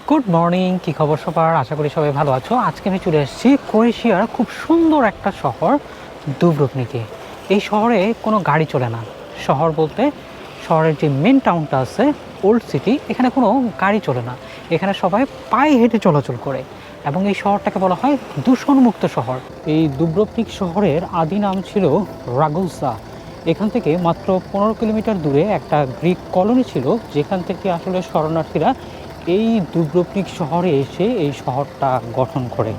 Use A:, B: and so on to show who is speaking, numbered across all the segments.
A: Good morning, কি খবর সবার? আশা করি সবাই ভালো আছো। আজকে আমি চলে এসেছি ক্রোয়েশিয়ার খুব সুন্দর একটা শহর দুব্রোভনিকে। এই শহরে কোনো গাড়ি চলে না। শহর বলতে শহরের যে মেন টাউনটা আছে, ওল্ড সিটি, এখানে কোনো গাড়ি চলে না। এখানে সবাই পায়ে হেঁটে চলাচল করে এবং এই শহরটাকে বলা হয় দূষণমুক্ত শহর। এই দুব্রোভনিক শহরের আদি নাম ছিল রাগুসা। এখান থেকে মাত্র 15 কিলোমিটার দূরে একটা গ্রিক কলোনি ছিল, যেখান থেকে আসলে শরণার্থীরা এই দুব্রোভনিক শহরে এসে এই শহরটা গঠন করে।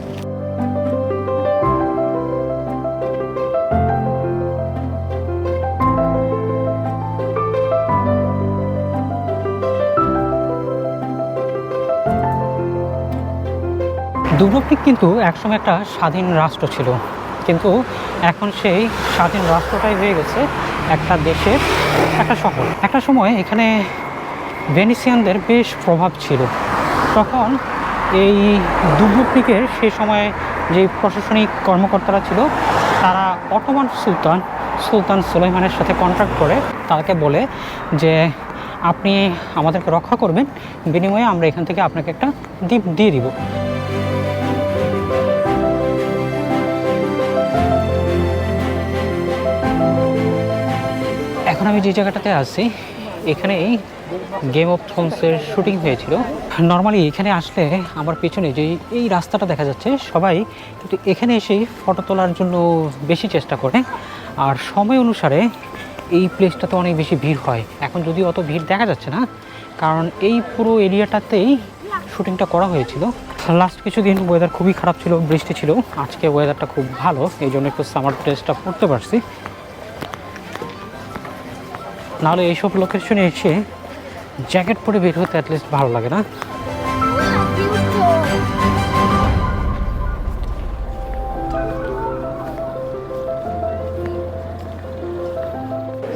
A: দুব্রোভনিক কিন্তু একসময় একটা স্বাধীন রাষ্ট্র ছিল, কিন্তু এখন সেই স্বাধীন রাষ্ট্রটাই হয়ে গেছে একটা দেশের একটা শহর। একটা সময় এখানে ভেনিসিয়ানদের বেশ প্রভাব ছিল। তখন এই দুব্রোভনিকের সেই সময় যে প্রশাসনিক কর্মকর্তারা ছিল, তারা অটোমান সুলতান সুলাইমানের সাথে কন্ট্রাক্ট করে তাকে বলে যে আপনি আমাদেরকে রক্ষা করবেন, বিনিময়ে আমরা এখান থেকে আপনাকে একটা দ্বীপ দিয়ে দিব। এখন আমি যে জায়গাটাতে আছি, এখানেই গেম অফ থ্রোনসের শুটিং হয়েছিল। নর্মালি এখানে আসলে আমার পেছনে যে এই রাস্তাটা দেখা যাচ্ছে, সবাই কিন্তু এখানে এসেই ফটো তোলার জন্য বেশি চেষ্টা করে। আর সময় অনুসারে এই প্লেসটাতে অনেক বেশি ভিড় হয়। এখন যদিও অত ভিড় দেখা যাচ্ছে না, কারণ এই পুরো এরিয়াটাতেই শুটিংটা করা হয়েছিল। লাস্ট কিছুদিন ওয়েদার খুবই খারাপ ছিল, বৃষ্টি ছিল। আজকে ওয়েদারটা খুব ভালো, এই জন্য একটু সামার ড্রেসটা পরতে পারছি। নাহলে এইসব লোকেশনে এসে জ্যাকেট পরে বের হতে অ্যাটলিস্ট ভালো লাগে না।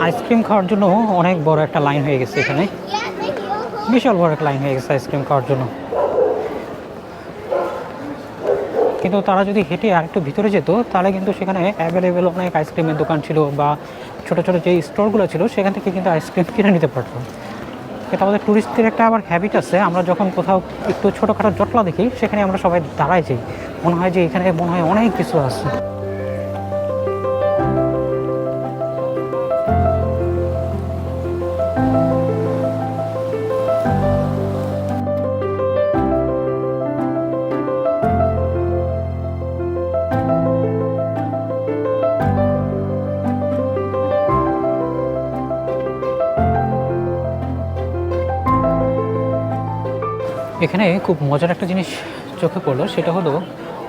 A: আইসক্রিম খাওয়ার জন্য অনেক বড় একটা লাইন হয়ে গেছে এখানে, বিশাল বড় একটা লাইন হয়ে গেছে আইসক্রিম খাওয়ার জন্য। কিন্তু তারা যদি হেঁটে আরেকটু ভিতরে যেত, তাহলে কিন্তু সেখানে অ্যাভেলেবেল অনেক আইসক্রিমের দোকান ছিল, বা ছোটো ছোটো যে স্টোরগুলো ছিল সেখান থেকে কিন্তু আইসক্রিম কিনে নিতে পারতো। কিন্তু আমাদের ট্যুরিস্টদের একটা আবার হ্যাবিট আছে, আমরা যখন কোথাও একটু ছোটোখাটো জটলা দেখি, সেখানে আমরা সবাই দাঁড়াই যাই। মনে হয় যে এখানে মনে হয় অনেক কিছু আছে। এখানে খুব মজার একটা জিনিস চোখে পড়লো, সেটা হলো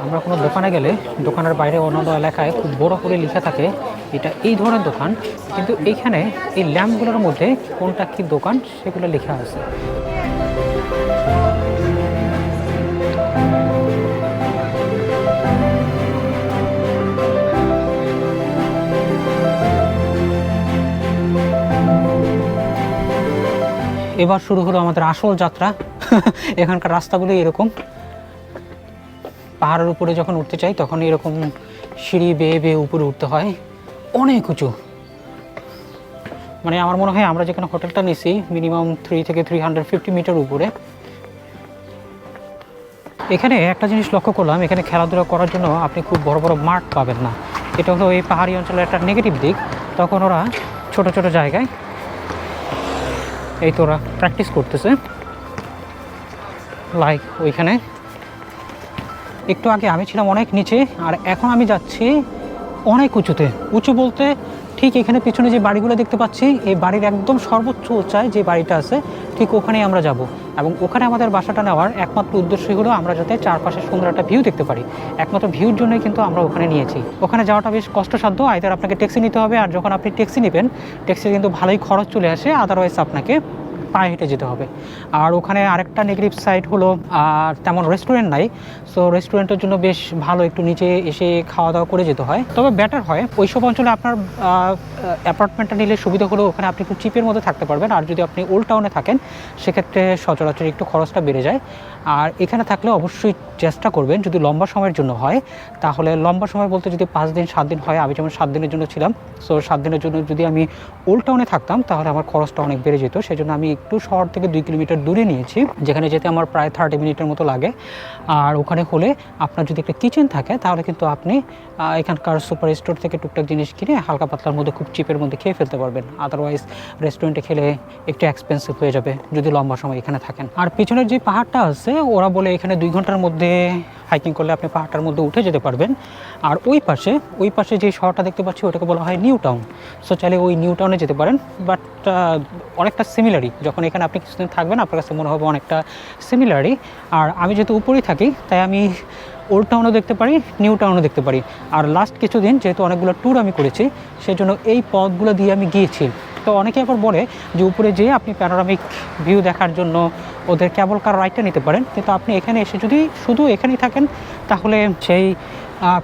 A: আমরা কোনো দোকানে গেলে দোকানের বাইরে অন্যান্য এলাকায় খুব বড় করে লেখা থাকে এটা এই ধরনের দোকান, কিন্তু এইখানে এই ল্যাম্পগুলোর মধ্যে কোনটা কী দোকান সেগুলো লেখা আছে। এবার শুরু হলো আমাদের আসল যাত্রা। এখানকার রাস্তাগুলো এরকম, পাহাড়ের উপরে যখন উঠতে চাই তখন এরকম সিঁড়ি বেয়ে বেয়ে উপরে উঠতে হয়, অনেক উঁচু। মানে আমার মনে হয় আমরা যেখানে হোটেলটা নিয়েছি মিনিমাম 3 থেকে 350 মিটার উপরে। এখানে একটা জিনিস লক্ষ্য করলাম, এখানে খেলাধুলা করার জন্য আপনি খুব বড় বড় মাঠ পাবেন না। এটা হলো এই পাহাড়ি অঞ্চলের একটা নেগেটিভ দিক। তখন ওরা ছোট ছোট জায়গায় এই তো ওরা প্র্যাকটিস করতেছে। লাইক ওইখানে একটু আগে আমি ছিলাম অনেক নিচে, আর এখন আমি যাচ্ছি অনেক উঁচুতে। উঁচু বলতে ঠিক এখানে পিছনে যে বাড়িগুলো দেখতে পাচ্ছি, এই বাড়ির একদম সর্বোচ্চ উচ্চায় যে বাড়িটা আছে, ঠিক ওখানেই আমরা যাব। এবং ওখানে আমাদের বাসাটা নেওয়ার একমাত্র উদ্দেশ্যই হলো আমরা যাতে চারপাশে সুন্দর একটা ভিউ দেখতে পারি। একমাত্র ভিউর জন্যই কিন্তু আমরা ওখানে নিয়েছি। ওখানে যাওয়াটা বেশ কষ্টসাধ্য, আইদার আপনাকে ট্যাক্সি নিতে হবে, আর যখন আপনি ট্যাক্সি নেবেন ট্যাক্সির কিন্তু ভালোই খরচ চলে আসে, আদারওয়াইজ আপনাকে পায়ে হেঁটে যেতে হবে। আর ওখানে আরেকটা নেগেটিভ সাইড হলো আর তেমন রেস্টুরেন্ট নাই। সো রেস্টুরেন্টের জন্য বেশ ভালো একটু নিচে এসে খাওয়া দাওয়া করে যেতে হয়। তবে বেটার হয় ওইসব অঞ্চলে আপনার অ্যাপার্টমেন্টটা নিলে সুবিধা হলো ওখানে আপনি একটু চিপের মধ্যে থাকতে পারবেন। আর যদি আপনি ওল্ড টাউনে থাকেন সেক্ষেত্রে সচরাচর একটু খরচটা বেড়ে যায়। আর এখানে থাকলে অবশ্যই চেষ্টা করবেন, যদি লম্বা সময়ের জন্য হয়, তাহলে লম্বা সময় বলতে যদি 5 দিন 7 দিন হয়, আমি যেমন 7 দিনের জন্য ছিলাম, সো 7 দিনের জন্য যদি আমি ওল্ড টাউনে থাকতাম তাহলে আমার খরচটা অনেক বেড়ে যেত। সেজন্য আমি একটু শহর থেকে 2 কিলোমিটার দূরে নিয়েছি, যেখানে যেতে আমার প্রায় 30 মিনিটের মতো লাগে। আর ওখানে হলে আপনার যদি একটা কিচেন থাকে তাহলে কিন্তু আপনি এখানকার সুপার স্টোর থেকে টুকটাক জিনিস কিনে হালকা পাতলার মধ্যে খুব চিপের মধ্যে খেয়ে ফেলতে পারবেন। আদারওয়াইজ রেস্টুরেন্টে খেলে একটু এক্সপেন্সিভ হয়ে যাবে যদি লম্বা সময় এখানে থাকেন। আর পিছনের যে পাহাড়টা আছে ওরা বলে এখানে 2 ঘন্টার মধ্যে হাইকিং করলে আপনি পাহাড়টার মধ্যে উঠে যেতে পারবেন। আর ওই পাশে যে শহরটা দেখতে পাচ্ছি ওটাকে বলা হয় নিউ টাউন। সো চাইলে ওই নিউ টাউনে যেতে পারেন, বাট অনেকটা সিমিলারই। যখন এখানে আপনি কিছুদিন থাকবেন আপনার কাছে মনে হবে অনেকটা সিমিলারই। আর আমি যেহেতু উপরেই থাকি তাই আমি ওল্ড টাউনও দেখতে পারি, নিউ টাউনও দেখতে পারি। আর লাস্ট কিছুদিন যেহেতু অনেকগুলো ট্যুর আমি করেছি সেজন্য এই পথগুলো দিয়ে আমি গিয়েছি। তো অনেকে আবার বলে যে উপরে যেয়ে আপনি প্যানোরামিক ভিউ দেখার জন্য ওদের কেবল কার রাইডটা নিতে পারেন, কিন্তু আপনি এখানে এসে যদি শুধু এখানেই থাকেন তাহলে সেই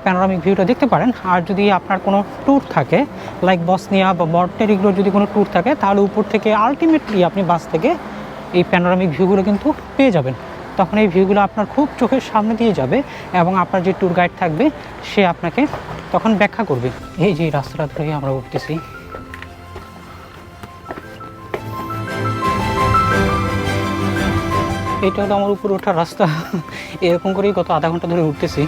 A: প্যানোরামিক ভিউটা দেখতে পারেন। আর যদি আপনার কোনো ট্যুর থাকে লাইক বসনিয়া বা মন্টেনিগ্রোর যদি কোনো ট্যুর থাকে তাহলে উপর থেকে আলটিমেটলি আপনি বাস থেকে এই প্যানোরামিক ভিউগুলো কিন্তু পেয়ে যাবেন। তখন এই ভিউগুলো আপনার খুব চোখের সামনে দিয়ে যাবে এবং আপনার যে ট্যুর গাইড থাকবে সে আপনাকে তখন ব্যাখ্যা করবে। এই যে রাস্তাটা ধরে আমরা উঠতেছি, এটা হলো আমার উপরে ওঠার রাস্তা। এরকম করেই গত আধা ঘন্টা ধরে উঠতেছি।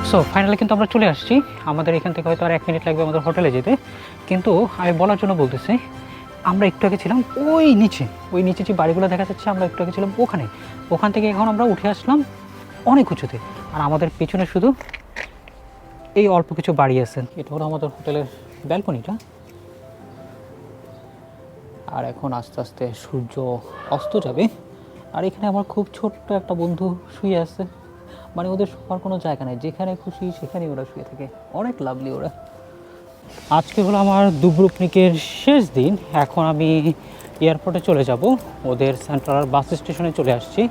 A: সো ফাইনালি কিন্তু আমরা চলে আসছি। আমাদের এখান থেকে হয়তো আর 1 মিনিট লাগবে আমাদের হোটেলে যেতে, কিন্তু আমি বলার জন্য বলতেছি আমরা একটু আগে ছিলাম ওই নিচে যে বাড়িগুলো দেখা যাচ্ছে আমরা একটু আগে ছিলাম ওখান থেকে এখন আমরা উঠে আসলাম অনেক উঁচুতে। আর আমাদের পিছনে শুধু এই অল্প কিছু বাড়ি আছে। এটা হলো আমাদের হোটেলের ব্যালকনিটা। আর এখন আস্তে আস্তে সূর্য অস্ত যাবে। আর এখানে আমার খুব ছোট্ট একটা বন্ধু শুয়ে আছে, মানে ওদের শোয়ার কোনো জায়গা নেই, যেখানে খুশি সেখানেই ওরা শুয়ে থাকে। অনেক লাভলি ওরা। আজকে হলো আমার দুব্রুকনিকের শেষ দিন। এখন আমি এয়ারপোর্টে চলে যাব, ওদের সেন্ট্রাল বাস স্টেশনে চলে আসছি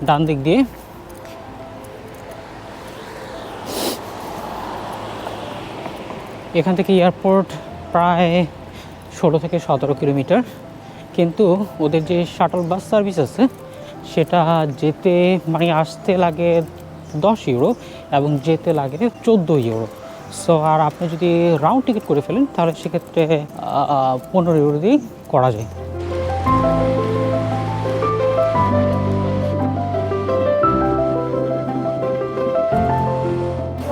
A: ডান দিক দিয়ে। এখান থেকে এয়ারপোর্ট প্রায় 16 থেকে 17 কিলোমিটার, কিন্তু ওদের যে শাটল বাস সার্ভিস আছে সেটা যেতে মানে আসতে লাগে 10 ইউরো এবং যেতে লাগে 14 ইউরো। সো আর আপনি যদি রাউন্ড টিকিট করে ফেলেন তাহলে সেক্ষেত্রে 15 ইউরো দিয়েই করা যায়।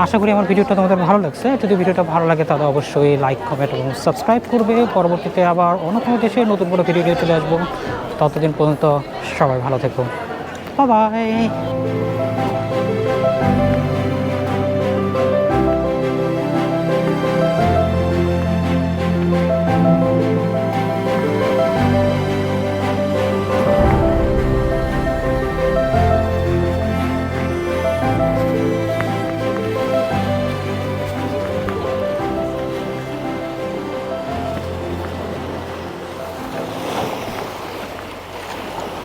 A: আশা করি আমার ভিডিওটা তোমাদের ভালো লাগছে। যদি ভিডিওটা ভালো লাগে তাহলে অবশ্যই লাইক, কমেন্ট এবং সাবস্ক্রাইব করবে। পরবর্তীতে আবার অন্য কোনো দেশে নতুন কোনো ভিডিও নিয়ে চলে আসবো। ততদিন পর্যন্ত সবাই ভালো থেকো। Bye bye.